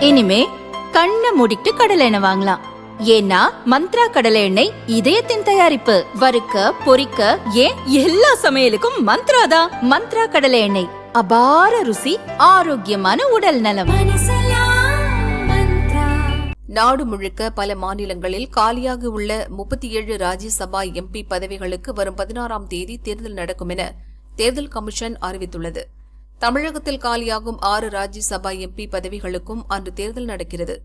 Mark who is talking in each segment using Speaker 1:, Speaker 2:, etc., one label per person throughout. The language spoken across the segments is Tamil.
Speaker 1: இனிமே கண்ணை மூடிட்டு கடலை எண்ணெய் வாங்கலாம். ஏன்னா மந்த்ரா கடலை எண்ணெய் இதயத்தின் தயாரிப்பு. வறுக்க பொரிக்க ஏன் எல்லா சமையலுக்கும் மந்த்ரா தான். மந்த்ரா கடலை எண்ணெய், அபார ருசி, ஆரோக்கியமான உடல் நலம்.
Speaker 2: நாடு முழுக்க பல மாநிலங்களில் காலியாக உள்ள 37 ராஜ்யசபா எம்பி பதவிகளுக்கு வரும் 16ஆம் தேதி தேர்தல் நடக்கும் என தேர்தல் கமிஷன் அறிவித்துள்ளது. தமிழகத்தில் காலியாகும் 6 ராஜ்யசபா எம்பி பதவிகளுக்கும் அன்று தேர்தல் நடக்கிறது.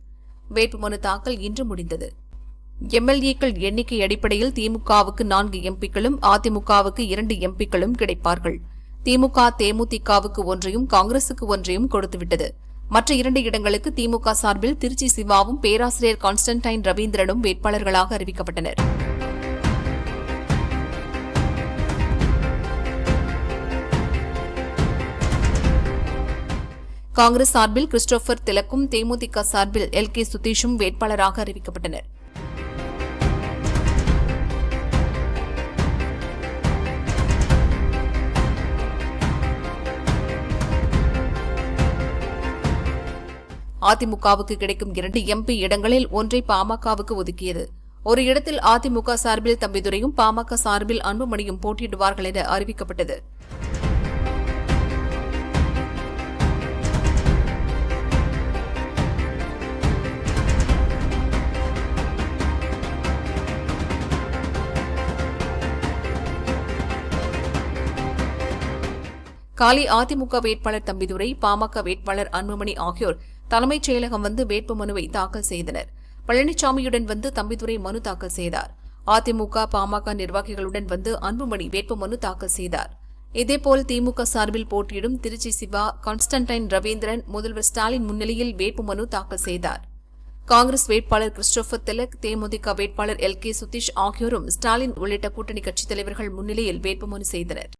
Speaker 2: வேட்புமனு தாக்கல் இன்று முடிந்தது. எம்எல்ஏக்கள் எண்ணிக்கை அடிப்படையில் திமுகவுக்கு 4 எம்பிக்களும் அதிமுகவுக்கு 2 எம்பிக்களும் கிடைப்பார்கள். திமுக தேமுதிகவுக்கு 1ஐயும் காங்கிரசுக்கு 1ஐயும் கொடுத்துவிட்டது. மற்ற 2 இடங்களுக்கு திமுக சார்பில் திருச்சி சிவாவும் பேராசிரியர் கான்ஸ்டன்டைன் ரவீந்திரனும் வேட்பாளர்களாக அறிவிக்கப்பட்டனர். காங்கிரஸ் சார்பில் கிறிஸ்டோபர் திலக்கும், தேமுதிக சார்பில் எல்.கே. சுதீஷும் வேட்பாளராக அறிவிக்கப்பட்டனர். அதிமுகவுக்கு கிடைக்கும் 2 எம்பி இடங்களில் 1ஐ பாமகவுக்கு ஒதுக்கியது. ஒரு இடத்தில் அதிமுக சார்பில் தம்பிதுரையும் பாமக சார்பில் அன்புமணியும் போட்டியிடுவார்கள் என அறிவிக்கப்பட்டது. காலி அதிமுக வேட்பாளர் தம்பிதுரை, பாமக வேட்பாளர் அன்புமணி ஆகியோர் தலைமைச் செயலகம் வந்து வேட்புமனுவை தாக்கல் செய்தனர். பழனிசாமியுடன் வந்து தம்பிதுரை மனு தாக்கல் செய்தார். அதிமுக பாமக நிர்வாகிகளுடன் வந்து அன்புமணி வேட்புமனு தாக்கல் செய்தார். இதேபோல் திமுக சார்பில் போட்டியிடும் திருச்சி சிவா, கான்ஸ்டன்டைன் ரவீந்திரன் முதல்வர் ஸ்டாலின் முன்னிலையில் வேட்புமனு தாக்கல் செய்தார். காங்கிரஸ் வேட்பாளர் கிறிஸ்டோபர் திலக், தேமுதிக வேட்பாளர் எல்.கே. சுதீஷ் ஆகியோரும் ஸ்டாலின் உள்ளிட்ட கூட்டணி கட்சித் தலைவர்கள் முன்னிலையில் வேட்புமனு செய்தனர்.